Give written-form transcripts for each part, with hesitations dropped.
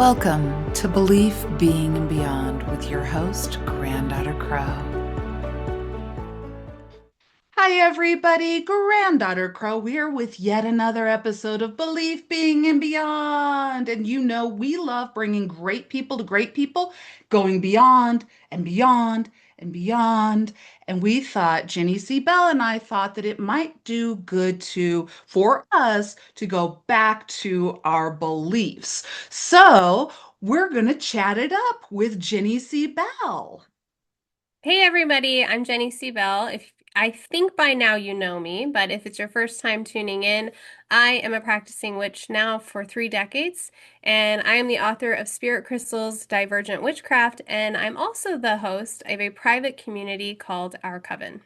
Welcome to Belief, Being, and Beyond with your host, Granddaughter Crow. Hi, everybody. Granddaughter Crow here with yet another episode of Belief, Being, and Beyond. And you know, we love bringing great people to great people, going beyond and beyond and beyond. And we thought, Jenny C. Bell and I thought that it might do good for us to go back to our beliefs. So we're going to chat it up with Jenny C. Bell. Hey everybody, I'm Jenny C. Bell. If I think by now you know me, but if it's your first time tuning in, I am a practicing witch now for 3 decades, and I am the author of Spirit Crystals, Divergent Witchcraft, and I'm also the host of a private community called Our Coven.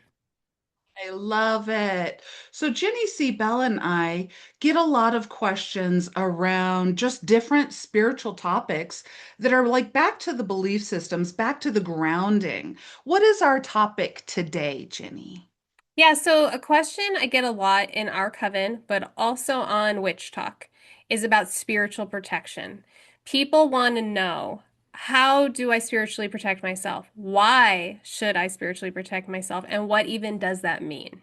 I love it. So, Jenny C. Bell and I get a lot of questions around just different spiritual topics that are like back to the belief systems, back to the grounding. What is our topic today, Jenny? Yeah, so a question I get a lot in Our Coven, but also on Witch Talk, is about spiritual protection. People want to know, how do I spiritually protect myself? Why should I spiritually protect myself? And what even does that mean?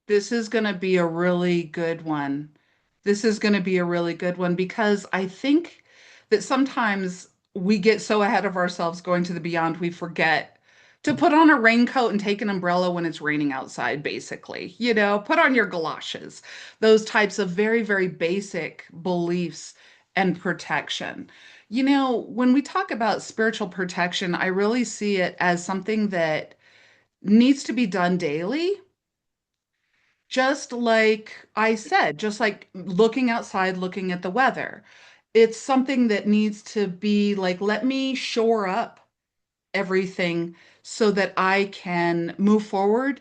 This is going to be a really good one. This is going to be a really good one because I think that sometimes we get so ahead of ourselves going to the beyond, we forget to put on a raincoat and take an umbrella when it's raining outside, basically. You know, put on your galoshes. Those types of very, very basic beliefs and protection. You know, when we talk about spiritual protection, I really see it as something that needs to be done daily, just like I said, just like looking outside, looking at the weather. It's something that needs to be like, let me shore up everything so that I can move forward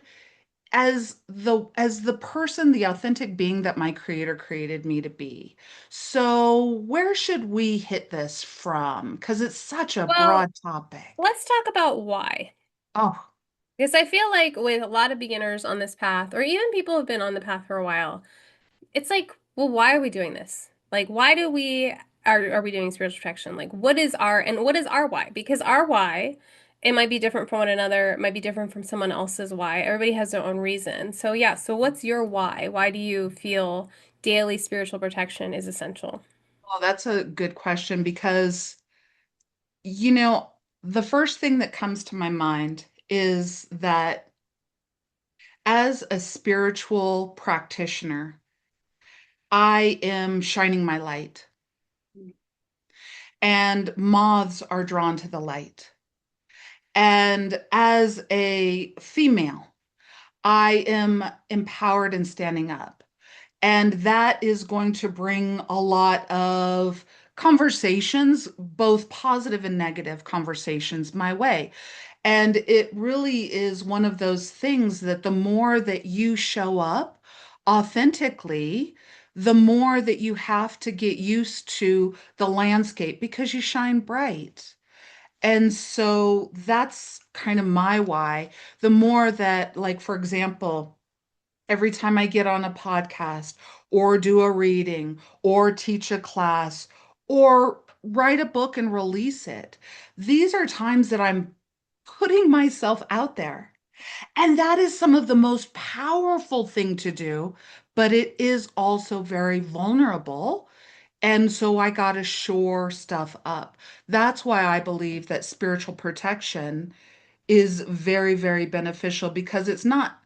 as the person, the authentic being that my creator created me to be. So, where should we hit this from? Because it's such a Well, broad topic. let's talk about why. Oh, Because I feel like with a lot of beginners on this path, or even people who've been on the path for a while, it's like, well, why are we doing this? Like, why do we are we doing spiritual protection? Like, what is our why? Because our why, it might be different from one another, it might be different from someone else's why. Everybody has their own reason. So yeah, so what's your why? Why do you feel daily spiritual protection is essential? well, that's a good question because you know, the first thing that comes to my mind is that as a spiritual practitioner, I am shining my light, and moths are drawn to the light. And as a female, I am empowered and standing up. And that is going to bring a lot of conversations, both positive and negative conversations, my way. And it really is one of those things that the more that you show up authentically, the more that you have to get used to the landscape because you shine bright. And so that's kind of my why. The more that, like, for example, every time I get on a podcast or do a reading or teach a class or write a book and release it, these are times that I'm putting myself out there. And that is some of the most powerful thing to do, but it is also very vulnerable. And so I got to shore stuff up. That's why I believe that spiritual protection is very, very beneficial because it's not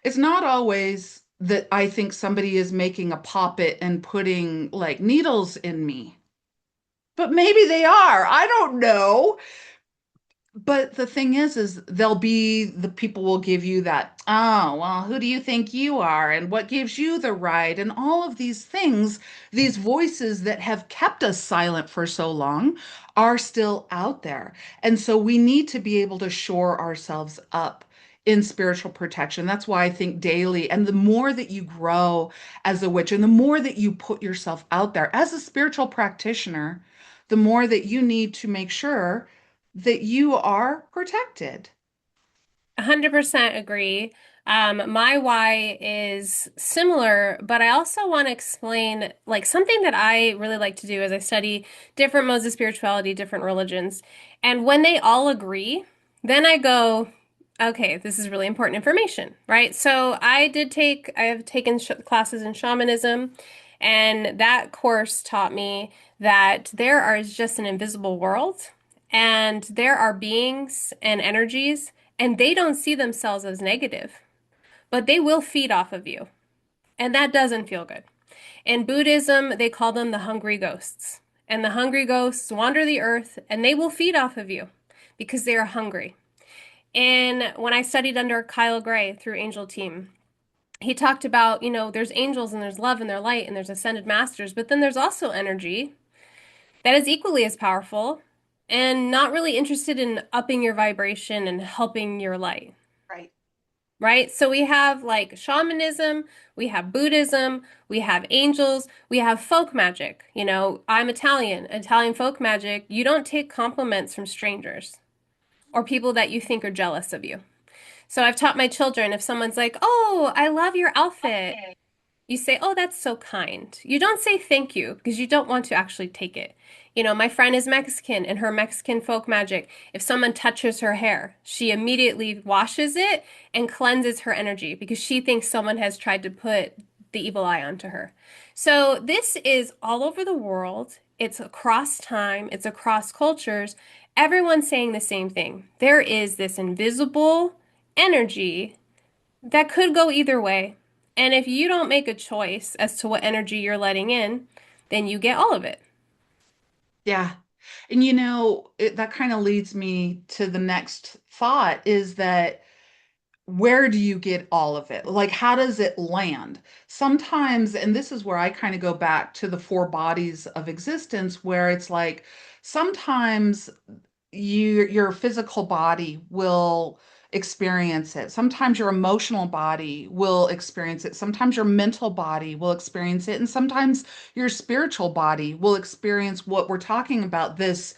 always that I think somebody is making a poppet and putting like needles in me. But maybe they are. I don't know. But the thing is they'll be the people will give you that, oh, well, who do you think you are? And what gives you the right? And all of these things, these voices that have kept us silent for so long are still out there. And so we need to be able to shore ourselves up in spiritual protection. That's why I think daily, and the more that you grow as a witch and the more that you put yourself out there as a spiritual practitioner, the more that you need to make sure that you are protected. 100% agree. My why is similar, but I also want to explain like something that I really like to do as I study different modes of spirituality, different religions. And when they all agree, then I go, okay, this is really important information, right? So I have taken sh classes in shamanism, and that course taught me that is just an invisible world, and there are beings and energies, and they don't see themselves as negative, but they will feed off of you. And that doesn't feel good. In Buddhism, they call them the hungry ghosts. And the hungry ghosts wander the earth and they will feed off of you because they are hungry. And when I studied under Kyle Gray through Angel Team, he talked about, there's angels and there's love and there's light and there's ascended masters, but then there's also energy that is equally as powerful and not really interested in upping your vibration and helping your light. Right. Right? So we have like shamanism, we have Buddhism, we have angels, we have folk magic. I'm Italian, Italian folk magic. You don't take compliments from strangers or people that you think are jealous of you. So I've taught my children if someone's like, "Oh, I love your outfit." You say, "Oh, that's so kind." You don't say thank you because you don't want to actually take it. My friend is Mexican and her Mexican folk magic. If someone touches her hair, she immediately washes it and cleanses her energy because she thinks someone has tried to put the evil eye onto her. So this is all over the world. It's across time, it's across cultures. Everyone's saying the same thing. There is this invisible energy that could go either way. And if you don't make a choice as to what energy you're letting in, then you get all of it. Yeah. And that kind of leads me to the next thought is that where do you get all of it? Like, how does it land? Sometimes, and this is where I kind of go back to the four bodies of existence, where it's like sometimes your physical body will experience it. Sometimes your emotional body will experience it. Sometimes your mental body will experience it. And sometimes your spiritual body will experience what we're talking about, this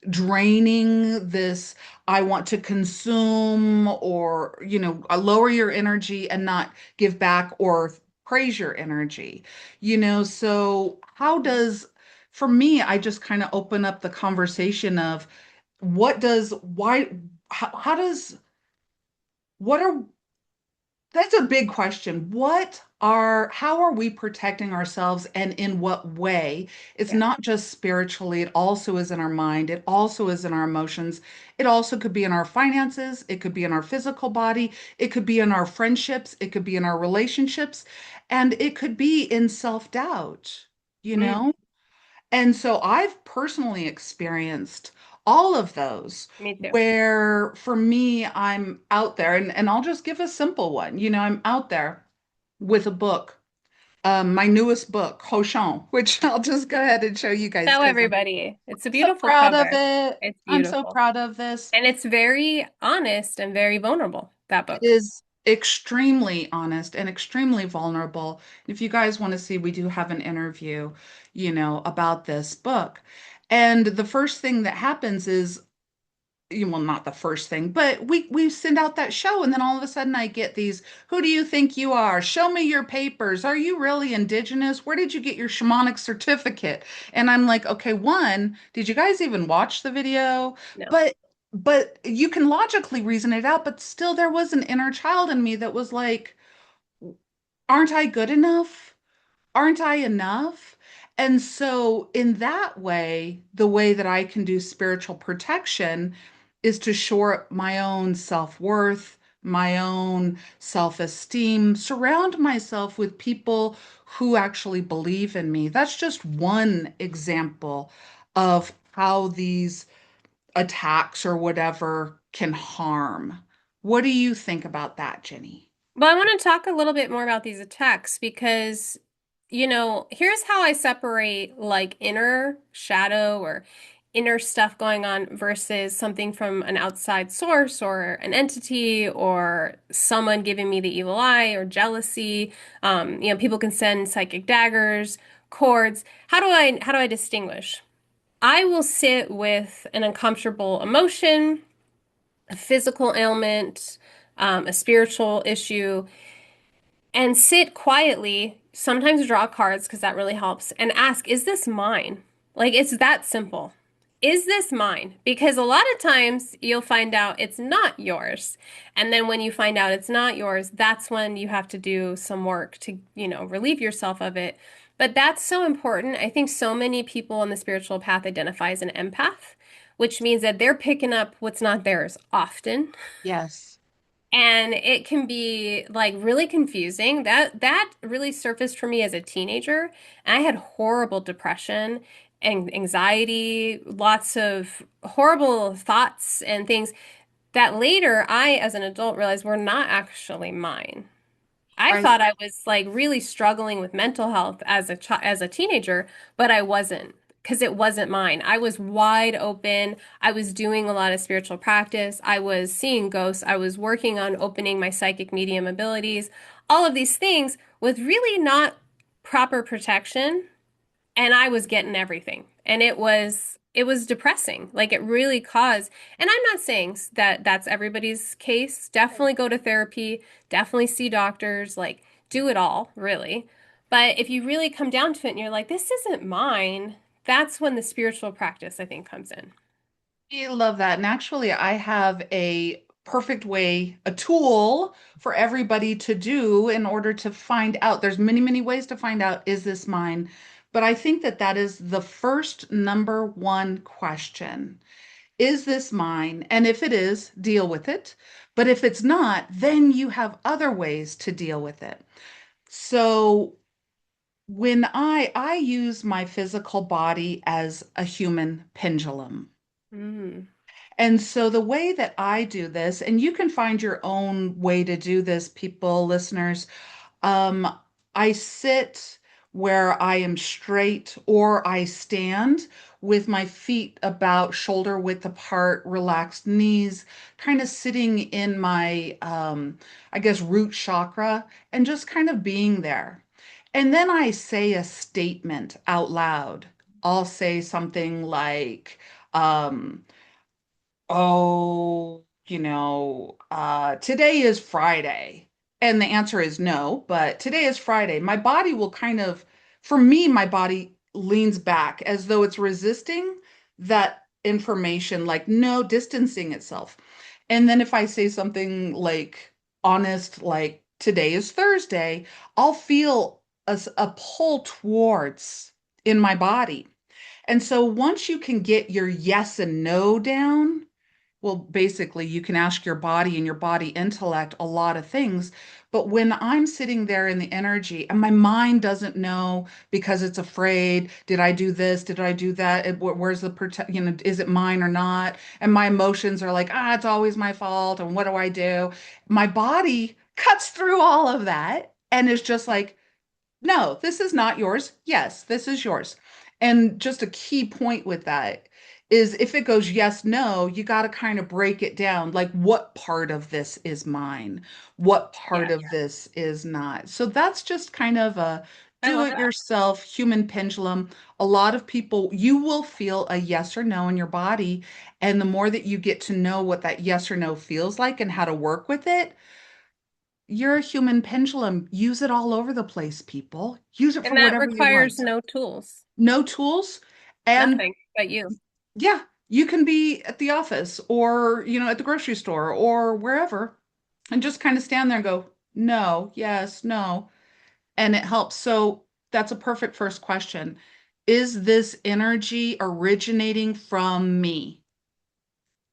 draining, this I want to consume, or lower your energy and not give back or praise your energy. So how does, for me, I just kind of open up the conversation of what does why how does what are that's a big question. How are we protecting ourselves and in what way? It's Yeah. not just spiritually, it also is in our mind, it also is in our emotions. It also could be in our finances, it could be in our physical body, it could be in our friendships, it could be in our relationships, and it could be in self-doubt, you Mm, know? And so I've personally experienced all of those me too. where for me, I'm out there and I'll just give a simple one. I'm out there with a book, my newest book, Hochon, which I'll just go ahead and show you guys Show because everybody. It's a I'm so beautiful proud of cover. it. It's I'm so beautiful. proud of this. And it's very honest and very vulnerable, that It book. is extremely honest and extremely vulnerable. If you guys want to see, we do have an interview, about this book. And the first thing that happens is well, not the first thing, but we send out that show, and then all of a sudden I get these, who do you think you are? Show me your papers. Are you really indigenous? Where did you get your shamanic certificate? And I'm like, okay, one, did you guys even watch the video? No. But you can logically reason it out, but still there was an inner child in me that was like, aren't I good enough? Aren't I enough? And so, in that way, the way that I can do spiritual protection is to shore up my own self worth, my own self esteem, surround myself with people who actually believe in me. That's just one example of how these attacks or whatever can harm. What do you think about that, Jenny? Well, I want to talk a little bit more about these attacks because, here's how I separate like inner shadow or inner stuff going on versus something from an outside source or an entity or someone giving me the evil eye or jealousy. People can send psychic daggers, cords. How do I distinguish? I will sit with an uncomfortable emotion, a physical ailment, a spiritual issue, and sit quietly, sometimes draw cards because that really helps, and ask, is this mine? Like, it's that simple. Is this mine? Because a lot of times you'll find out it's not yours. And then when you find out it's not yours, that's when you have to do some work to, relieve yourself of it. But that's so important. I think so many people on the spiritual path identify as an empath, which means that they're picking up what's not theirs often. Yes. And it can be like really confusing. That really surfaced for me as a teenager. And I had horrible depression and anxiety, lots of horrible thoughts and things that later I, as an adult, realized were not actually mine. I Right. thought I was like really struggling with mental health as as a teenager, but I wasn't because it wasn't mine. I was wide open. I was doing a lot of spiritual practice. I was seeing ghosts. I was working on opening my psychic medium abilities. All of these things with really not proper protection, and I was getting everything. And it was depressing. Like it really caused, and I'm not saying that that's everybody's case. Definitely go to therapy, definitely see doctors, like do it all, really. But if you really come down to it and you're like, this isn't mine, that's when the spiritual practice, I think, comes in. I love that. And actually, I have a perfect way, a tool for everybody to do in order to find out. There's many, many ways to find out, is this mine? But I think that that is the first number one question. Is this mine? And if it is, deal with it. But if it's not, then you have other ways to deal with it. So when I use my physical body as a human pendulum. Mm. And so the way that I do this, and you can find your own way to do this, people, listeners, um, I sit where I am straight or I stand with my feet about shoulder width apart, relaxed knees, kind of sitting in my, I guess, root chakra and just kind of being there. And then I say a statement out loud. I'll say something like, oh, today is Friday. And the answer is no, but today is Friday. My body will kind of, for me, my body leans back as though it's resisting that information, like no, distancing itself. And then if I say something like honest, like today is Thursday, I'll feel a pull towards in my body. And so once you can get your yes and no down, well, basically, you can ask your body and your body intellect a lot of things. But when I'm sitting there in the energy and my mind doesn't know because it's afraid, did I do this? Did I do that? Where's the protect, is it mine or not? And my emotions are like, it's always my fault. And what do I do? My body cuts through all of that and is just like, no, this is not yours. Yes, this is yours. And just a key point with that is if it goes yes, no, you got to kind of break it down. Like, what part of this is mine? What part Yeah, of this is not? So that's just kind of a I do love it that. yourself human pendulum. A lot of people, you will feel a yes or no in your body. And the more that you get to know what that yes or no feels like and how to work with it, you're a human pendulum. Use it all over the place, people. Use it And for that whatever you requires want. no tools, No tools. And nothing but you. yeah, you can be at the office or, at the grocery store or wherever and just kind of stand there and go, no, yes, no. And it helps. So that's a perfect first question. Is this energy originating from me?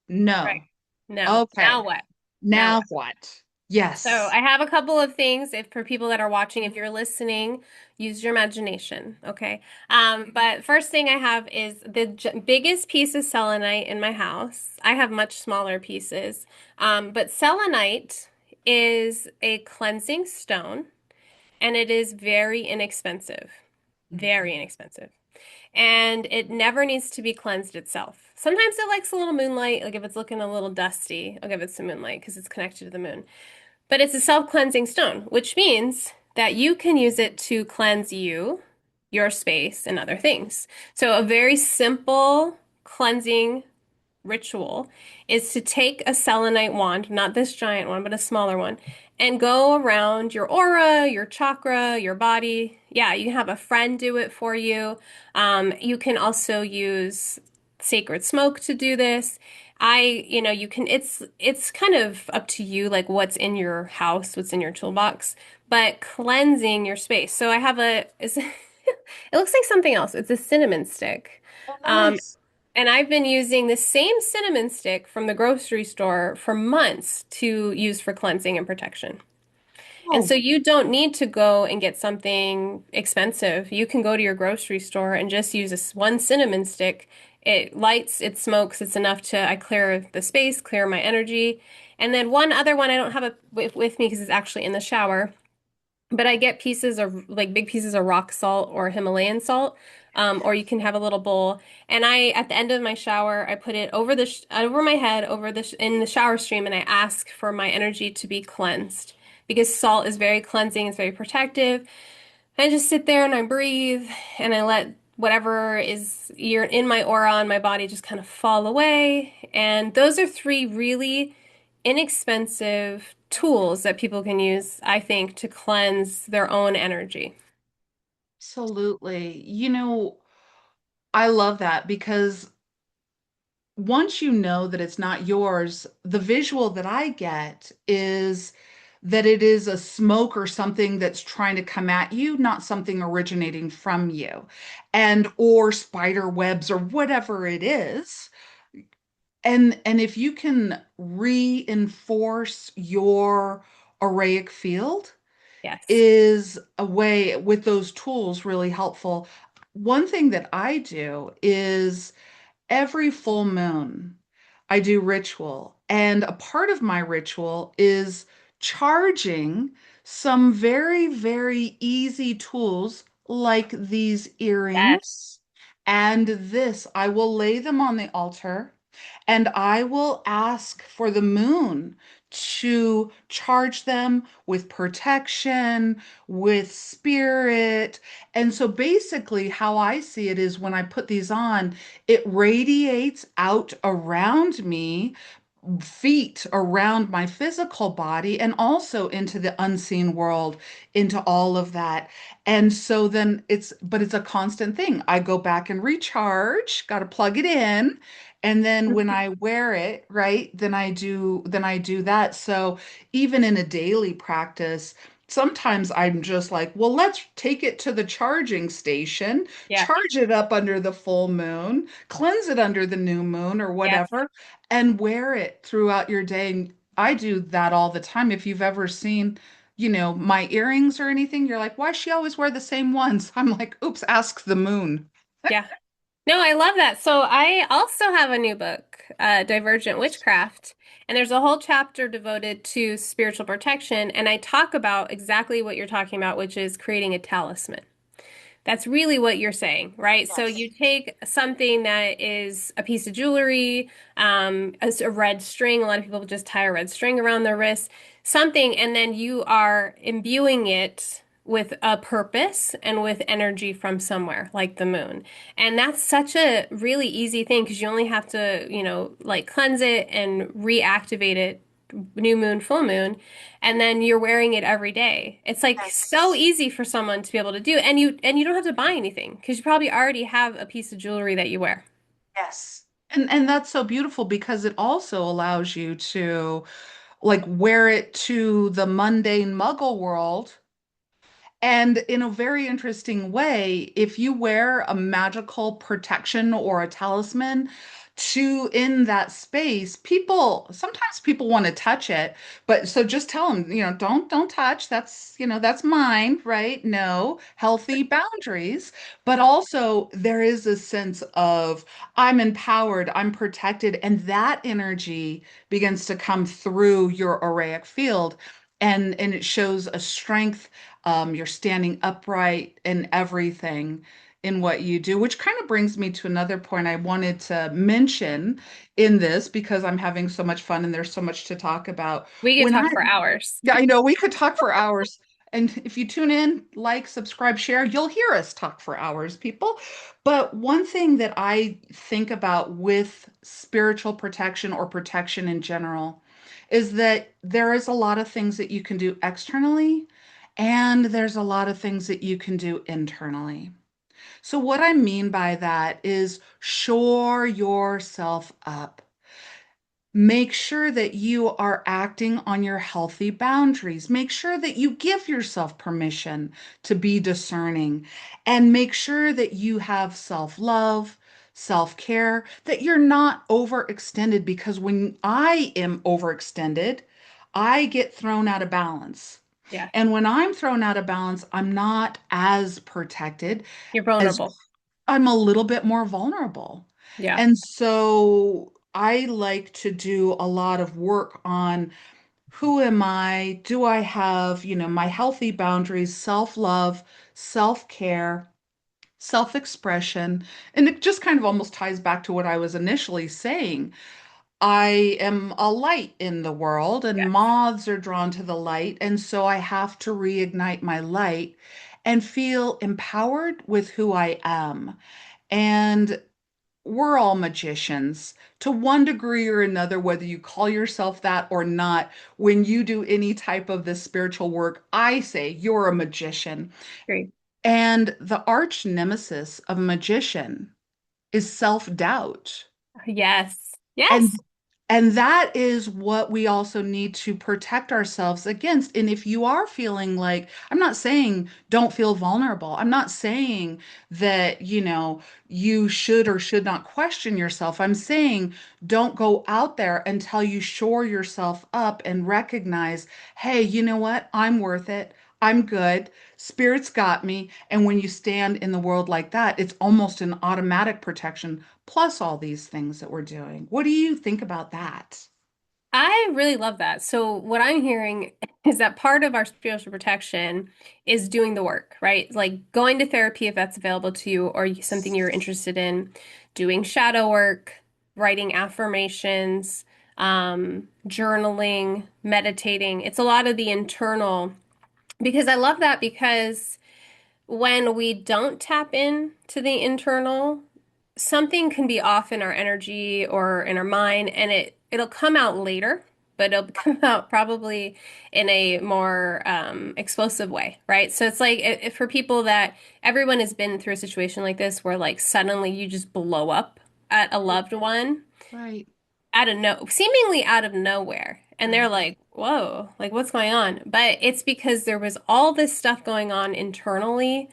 Right. No. No. Now Okay. what? Now Now what? what? So Yes. I have a couple of things if for people that are watching, if you're listening, use your imagination, okay? But first thing I have is the biggest piece of selenite in my house. I have much smaller pieces, but selenite is a cleansing stone, and it is very inexpensive, very inexpensive. And it never needs to be cleansed itself. Sometimes it likes a little moonlight, like if it's looking a little dusty, I'll give it some moonlight because it's connected to the moon. But it's a self-cleansing stone, which means that you can use it to cleanse you, your space, and other things. So a very simple cleansing ritual is to take a selenite wand, not this giant one, but a smaller one, and go around your aura, your chakra, your body. Yeah, you can have a friend do it for you. You can also use sacred smoke to do this. You can, it's kind of up to you, like what's in your house, what's in your toolbox, but cleansing your space. So I have it looks like something else. It's a cinnamon stick. Oh, Um, nice. and I've been using the same cinnamon stick from the grocery store for months to use for cleansing and protection. And Oh, so you don't need to go and get something expensive. You can go to your grocery store and just use this one cinnamon stick. It lights, it smokes, it's enough to I clear the space, clear my energy. And then one other one I don't have it with me because it's actually in the shower. But I get pieces of like big pieces of rock salt or Himalayan salt, or you can have a little bowl. And at the end of my shower, I put it over over my head, in the shower stream, and I ask for my energy to be cleansed because salt is very cleansing, it's very protective. I just sit there and I breathe and I let whatever is you're in my aura on my body just kind of fall away. And those are three really inexpensive tools that people can use, I think, to cleanse their own energy. absolutely. I love that because once you know that it's not yours, the visual that I get is that it is a smoke or something that's trying to come at you, not something originating from you. And or spider webs or whatever it is. And if you can reinforce your arraic field, Yes. is a way with those tools really helpful. One thing that I do is every full moon, I do ritual. And a part of my ritual is charging some very, very easy tools like these Yes. earrings and this. I will lay them on the altar and I will ask for the moon to charge them with protection, with spirit. And so basically, how I see it is when I put these on, it radiates out around me, feet around my physical body, and also into the unseen world, into all of that. And so then but it's a constant thing. I go back and recharge, got to plug it in. And then when I wear it, right, then I do that. So even in a daily practice, sometimes I'm just like, well, let's take it to the charging station, Yeah. charge it up under the full moon, cleanse it under the new moon or Yeah. whatever, and wear it throughout your day. And I do that all the time. If you've ever seen, my earrings or anything, you're like, why does she always wear the same ones? I'm like, oops, ask the moon. Yeah. No, I love that. So I also have a new book, Divergent Witchcraft, and there's a whole chapter devoted to spiritual protection, and I talk about exactly what you're talking about, which is creating a talisman. That's really what you're saying, right? So Yes. you take something that is a piece of jewelry, a red string. A lot of people just tie a red string around their wrist, something, and then you are imbuing it with a purpose and with energy from somewhere, like the moon. And that's such a really easy thing because you only have to, like cleanse it and reactivate it new moon, full moon, and then you're wearing it every day. It's like so Yes. easy for someone to be able to do, and you don't have to buy anything because you probably already have a piece of jewelry that you wear. Yes. And that's so beautiful because it also allows you to like wear it to the mundane muggle world. And in a very interesting way, if you wear a magical protection or a talisman to in that space, sometimes people want to touch it, but so just tell them, don't touch. That's mine, right? No, healthy boundaries. But also there is a sense of I'm empowered, I'm protected, and that energy begins to come through your arraic field. And it shows a strength, you're standing upright and everything in what you do, which kind of brings me to another point I wanted to mention in this because I'm having so much fun and there's so much to talk about. We could When talk for hours. Yeah, I know we could talk for hours. And if you tune in, like, subscribe, share, you'll hear us talk for hours, people. But one thing that I think about with spiritual protection or protection in general is that there is a lot of things that you can do externally, and there's a lot of things that you can do internally. So, what I mean by that is shore yourself up. Make sure that you are acting on your healthy boundaries. Make sure that you give yourself permission to be discerning, and make sure that you have self love, self care, that you're not overextended, because when I am overextended, I get thrown out of balance. Yeah. And when I'm thrown out of balance, I'm not as protected, You're as vulnerable. I'm a little bit more vulnerable. Yeah. And so I like to do a lot of work on who am I? Do I have, my healthy boundaries, self-love, self-care, self-expression? And it just kind of almost ties back to what I was initially saying. I am a light in the world, and Yes. moths are drawn to the light. And so I have to reignite my light and feel empowered with who I am. And we're all magicians to one degree or another, whether you call yourself that or not. When you do any type of this spiritual work, I say you're a magician. Great. And the arch nemesis of a magician is self-doubt. Yes. Yes. And and that is what we also need to protect ourselves against. And if you are feeling like, I'm not saying don't feel vulnerable. I'm not saying that, you should or should not question yourself. I'm saying don't go out there until you shore yourself up and recognize, hey, you know what? I'm worth it. I'm good. Spirit's got me. And when you stand in the world like that, it's almost an automatic protection, plus all these things that we're doing. What do you think about that? I really love that. So what I'm hearing is that part of our spiritual protection is doing the work, right? Like going to therapy if that's available to you or something you're interested in, doing shadow work, writing affirmations, journaling, meditating. It's a lot of the internal because I love that because when we don't tap in to the internal, something can be off in our energy or in our mind, and it'll come out later, but it'll come out probably in a more explosive way, right? So it's like if for people that everyone has been through a situation like this where like suddenly you just blow up at a loved one Right. out of no seemingly out of nowhere. And they're Right. like, whoa, like what's going on? But it's because there was all this stuff going on internally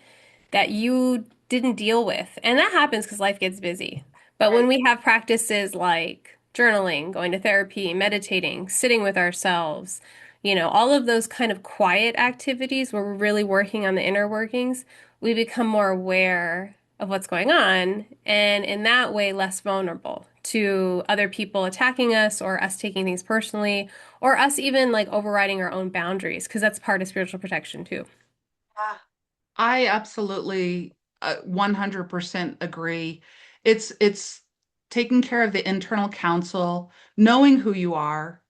that you didn't deal with. And that happens because life gets busy. But when Right. we have practices like journaling, going to therapy, meditating, sitting with ourselves, all of those kind of quiet activities where we're really working on the inner workings, we become more aware of what's going on, and in that way, less vulnerable to other people attacking us or us taking things personally or us even like overriding our own boundaries, because that's part of spiritual protection too. I absolutely 100% agree. It's taking care of the internal counsel, knowing who you are,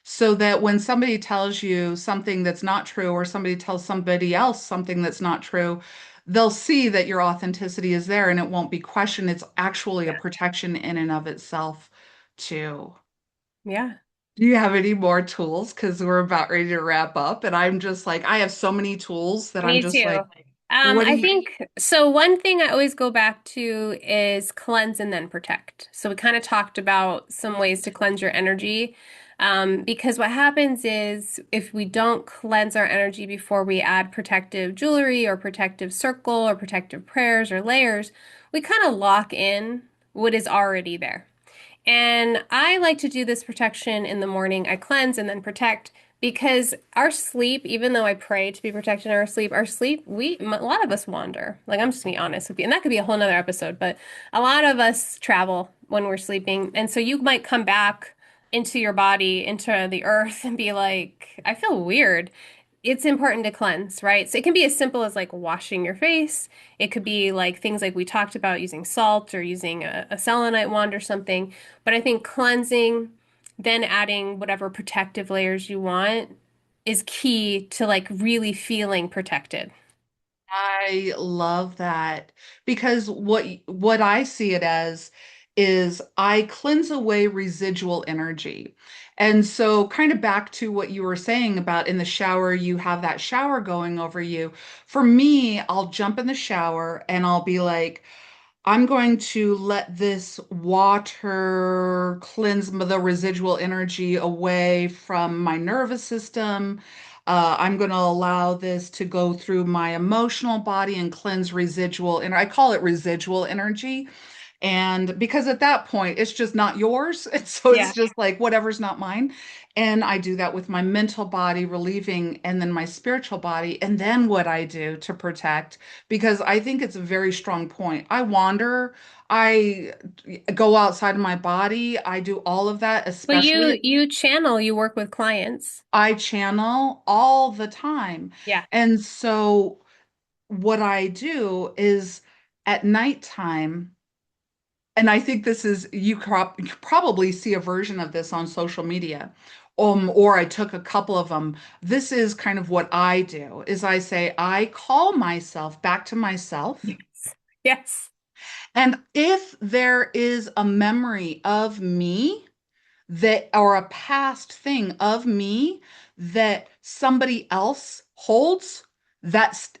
so that when somebody tells you something that's not true, or somebody tells somebody else something that's not true, they'll see that your authenticity is there and it won't be questioned. It's actually a Yeah. protection in and of itself, too. Yeah. Do you have any more tools? Because we're about ready to wrap up, and I'm just like, I have so many tools that I'm Me just too. like, what do I you? think so. One thing I always go back to is cleanse and then protect. So we kind of talked about some ways to cleanse your energy. Because what happens is if we don't cleanse our energy before we add protective jewelry or protective circle or protective prayers or layers, we kind of lock in what is already there. And I like to do this protection in the morning. I cleanse and then protect because our sleep, even though I pray to be protected in our sleep, a lot of us wander. Like I'm just gonna be honest with you, and that could be a whole nother episode, but a lot of us travel when we're sleeping. And so you might come back into your body, into the earth, and be like, I feel weird. It's important to cleanse, right? So it can be as simple as like washing your face. It could be like things like we talked about using salt or using a selenite wand or something. But I think cleansing, then adding whatever protective layers you want, is key to like really feeling protected. I love that because what I see it as is I cleanse away residual energy. And so kind of back to what you were saying about in the shower, you have that shower going over you. For me, I'll jump in the shower and I'll be like, I'm going to let this water cleanse the residual energy away from my nervous system. I'm going to allow this to go through my emotional body and cleanse residual, and I call it residual energy. And because at that point, it's just not yours. And so it's Yeah. just like whatever's not mine. And I do that with my mental body relieving and then my spiritual body. And then what I do to protect, because I think it's a very strong point. I wander, I go outside of my body, I do all of that, Well, especially you channel, you work with clients. I channel all the time. Yeah. And so what I do is at nighttime, and I think this is you probably see a version of this on social media. Or I took a couple of them. This is kind of what I do is I say I call myself back to myself. Yes. Yes. And if there is a memory of me that or a past thing of me that somebody else holds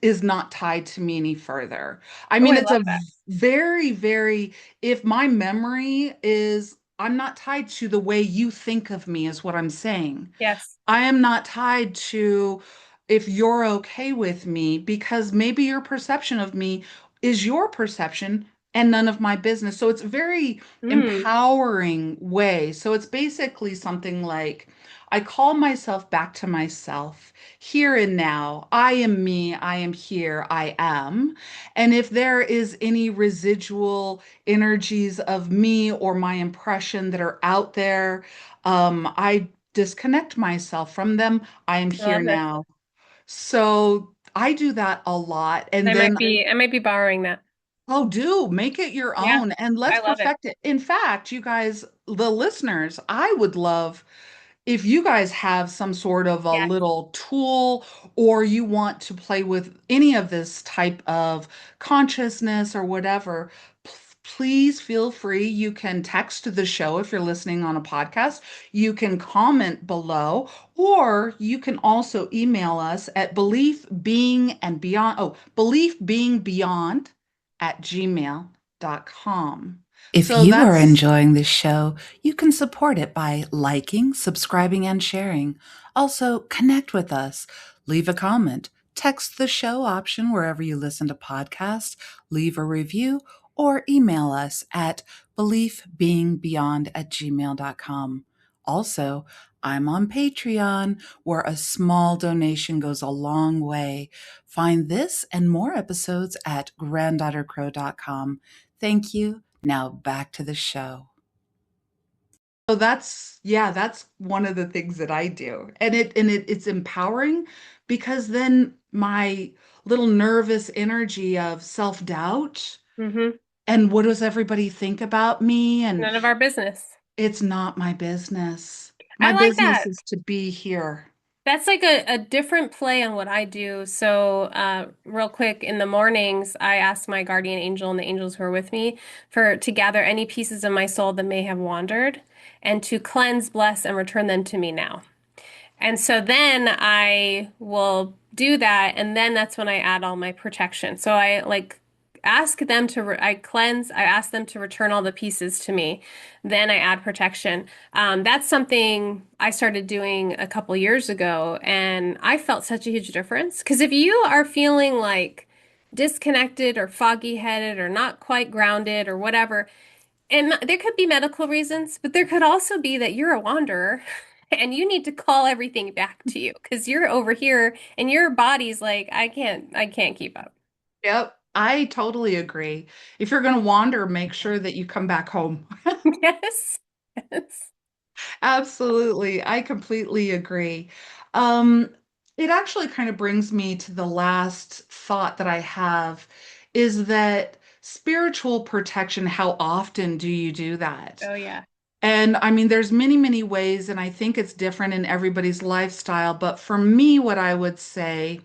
is not tied to me any further. I Oh, mean, I it's love a that. very, if my memory is, I'm not tied to the way you think of me, is what I'm saying. Yes. I am not tied to if you're okay with me because maybe your perception of me is your perception and none of my business. So it's very Mm. empowering way. So it's basically something like I call myself back to myself here and now. I am me. I am here. I am. And if there is any residual energies of me or my impression that are out there, I disconnect myself from them. I am I here love this. now. So I do that a lot. And then, I might be borrowing that. oh, do make it your Yeah. own and let's I love it. perfect it. In fact, you guys, the listeners, I would love if you guys have some sort of a Yeah. little tool or you want to play with any of this type of consciousness or whatever, please feel free. You can text the show if you're listening on a podcast. You can comment below, or you can also email us at beliefbeingbeyond at gmail.com. If So you are that's enjoying this show, you can support it by liking, subscribing, and sharing. Also, connect with us, leave a comment, text the show option wherever you listen to podcasts, leave a review, or email us at beliefbeingbeyond@gmail.com. Also, I'm on Patreon, where a small donation goes a long way. Find this and more episodes at granddaughtercrow.com. Thank you. Now back to the show. So that's yeah, that's one of the things that I do. And it's empowering because then my little nervous energy of self-doubt Mm-hmm. and what does everybody think about me and None of our business. it's not my business. My I like business that. is to be here. That's like a different play on what I do. So, real quick, in the mornings, I ask my guardian angel and the angels who are with me to gather any pieces of my soul that may have wandered and to cleanse, bless, and return them to me now. And so then I will do that, and then that's when I add all my protection. So I like ask them to I cleanse, I ask them to return all the pieces to me. Then I add protection. That's something I started doing a couple years ago, and I felt such a huge difference. Because if you are feeling like disconnected or foggy headed or not quite grounded or whatever, and there could be medical reasons, but there could also be that you're a wanderer and you need to call everything back to you because you're over here and your body's like, I can't keep up. Yep, I totally agree. If you're going to wander, make sure that you come back home. Yes. Yes. Absolutely. I completely agree. Um, it actually kind of brings me to the last thought that I have is that spiritual protection, how often do you do that? Oh yeah. And I mean, there's many, many ways, and I think it's different in everybody's lifestyle. But for me, what I would say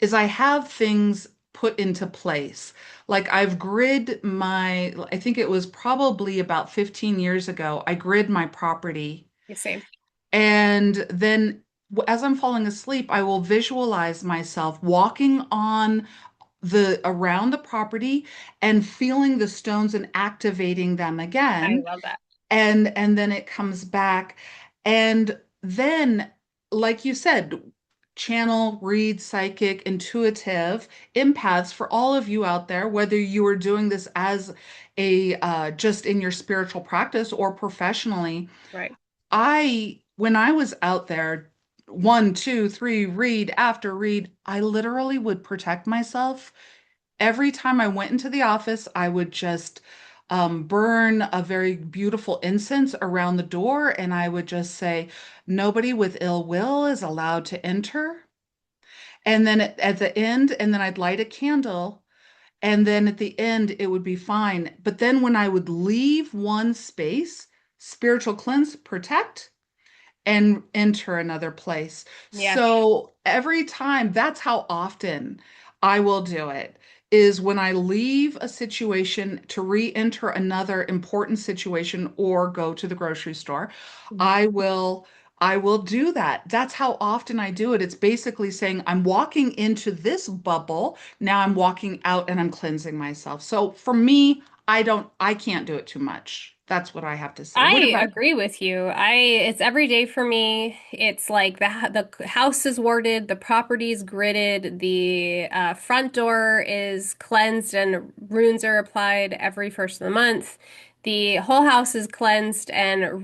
is I have things put into place. Like I've grid my, I think it was probably about 15 years ago, I grid my property. You same. And then as I'm falling asleep, I will visualize myself walking on the around the property and feeling the stones and activating them I again. love that. And then it comes back. And then, like you said, channel, read, psychic, intuitive, empaths, for all of you out there, whether you are doing this as a just in your spiritual practice or professionally. Right. When I was out there, one, two, three, read after read, I literally would protect myself. Every time I went into the office, I would just burn a very beautiful incense around the door, and I would just say, nobody with ill will is allowed to enter. And then at the end, and then I'd light a candle, and then at the end, it would be fine. But then when I would leave one space, spiritual cleanse, protect, and enter another place. Yeah. So every time, that's how often I will do it, is when I leave a situation to re-enter another important situation or go to the grocery store, Mhm. I will I will do that. That's how often I do it. It's basically saying I'm walking into this bubble. Now I'm walking out and I'm cleansing myself. So for me, I can't do it too much. That's what I have to say. What I about agree with you. It's every day for me. It's like the house is warded, the property is gridded, the front door is cleansed and runes are applied every first of the month. The whole house is cleansed and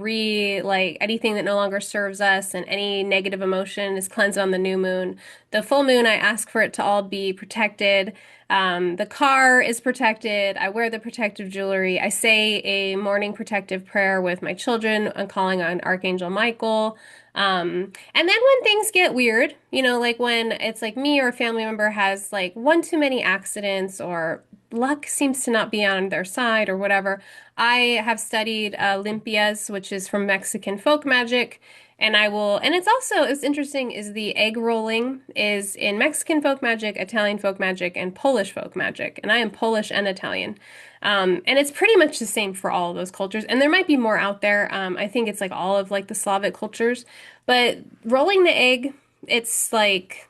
like anything that no longer serves us and any negative emotion is cleansed on the new moon. The full moon, I ask for it to all be protected. The car is protected. I wear the protective jewelry. I say a morning protective prayer with my children. I'm calling on Archangel Michael. And then when things get weird, like when it's like me or a family member has like one too many accidents or luck seems to not be on their side or whatever, I have studied Limpias, which is from Mexican folk magic. And it's interesting is the egg rolling is in Mexican folk magic, Italian folk magic, and Polish folk magic. And I am Polish and Italian. And it's pretty much the same for all of those cultures. And there might be more out there. I think it's like all of like the Slavic cultures. But rolling the egg, it's like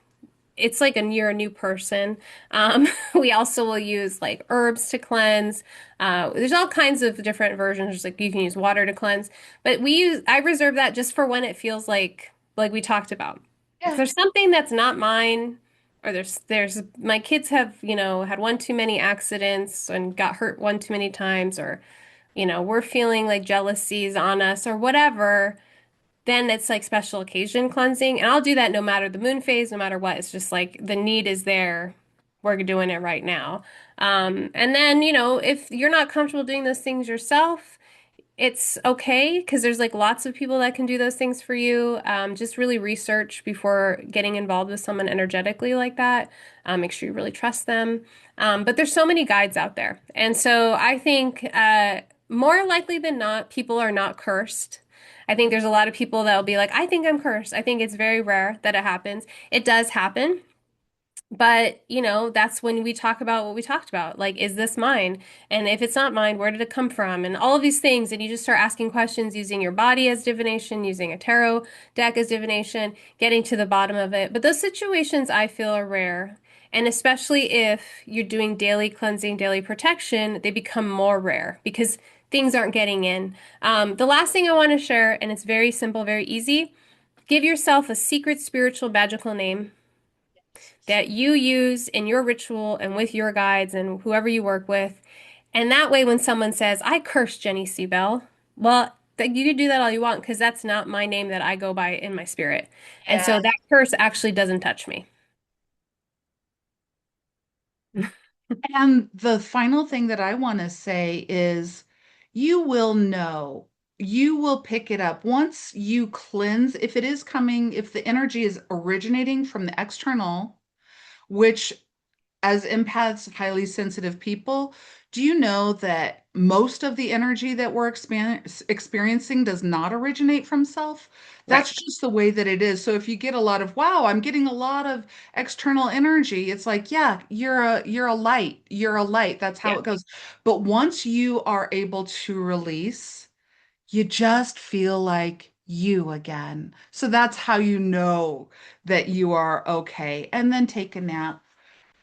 it's like you're a new person. We also will use like herbs to cleanse. There's all kinds of different versions. Like you can use water to cleanse, but I reserve that just for when it feels like we talked about. If Yeah. there's something that's not mine, or there's my kids have, had one too many accidents and got hurt one too many times, or, we're feeling like jealousies on us or whatever, then it's like special occasion cleansing. And I'll do that no matter the moon phase, no matter what. It's just like the need is there. We're doing it right now. And then, if you're not comfortable doing those things yourself, it's okay because there's like lots of people that can do those things for you. Just really research before getting involved with someone energetically like that. Make sure you really trust them. But there's so many guides out there. And so I think more likely than not, people are not cursed. I think there's a lot of people that will be like, I think I'm cursed. I think it's very rare that it happens. It does happen. But, that's when we talk about what we talked about. Like, is this mine? And if it's not mine, where did it come from? And all of these things. And you just start asking questions using your body as divination, using a tarot deck as divination, getting to the bottom of it. But those situations I feel are rare. And especially if you're doing daily cleansing, daily protection, they become more rare because things aren't getting in. The last thing I want to share, and it's very simple, very easy, give yourself a secret spiritual magical name that you use in your ritual and with your guides and whoever you work with. And that way, when someone says, I curse Jenny Seabell, well, you can do that all you want because that's not my name that I go by in my spirit. And so Yeah. that curse actually doesn't touch me. And the final thing that I want to say is you will know, you will pick it up once you cleanse. If it is coming, if the energy is originating from the external, which as empaths, highly sensitive people, Do you know that most of the energy that we're experiencing does not originate from self? Right. That's just the way that it is. So if you get a lot of, wow, I'm getting a lot of external energy, it's like, yeah, you're a light. You're a light. That's how Yeah. it goes. But once you are able to release, you just feel like you again. So that's how you know that you are okay. And then take a nap.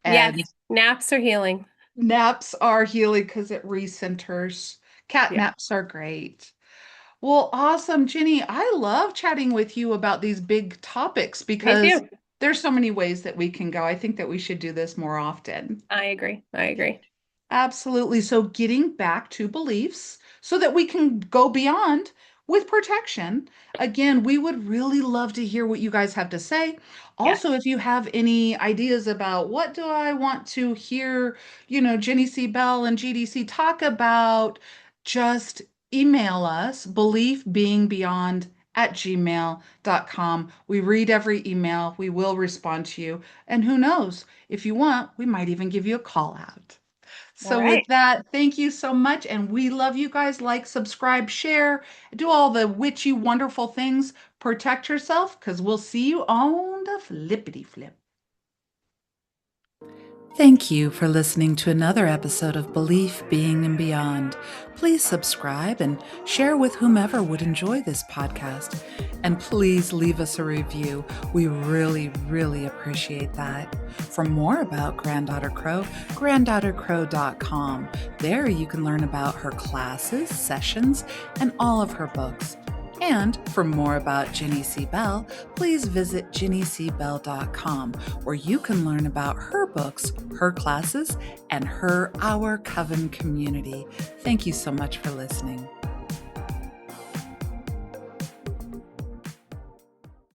And Yes. Naps are healing. naps are healing because it recenters. Cat Yeah. naps are great. Well, awesome, Jenny. I love chatting with you about these big topics Me because too. there's so many ways that we can go. I think that we should do this more often. I agree. I agree. Absolutely. So, getting back to beliefs so that we can go beyond with protection. Again, we would really love to hear what you guys have to say. Yes. Also, if you have any ideas about what do I want to hear, Jenny C. Bell and GDC talk about, just email us, beliefbeingbeyond@gmail.com. We read every email. We will respond to you. And who knows, if you want, we might even give you a call out. All So with right. that, thank you so much. And we love you guys. Like, subscribe, share, do all the witchy, wonderful things. Protect yourself because we'll see you on the flippity flip. Thank you for listening to another episode of Belief, Being, and Beyond. Please subscribe and share with whomever would enjoy this podcast. And please leave us a review. We really, really appreciate that. For more about Granddaughter Crow, granddaughtercrow.com. There you can learn about her classes, sessions, and all of her books. And for more about Jenny C. Bell, please visit jennycbell.com, where you can learn about her books, her classes, and Our Coven community. Thank you so much for listening.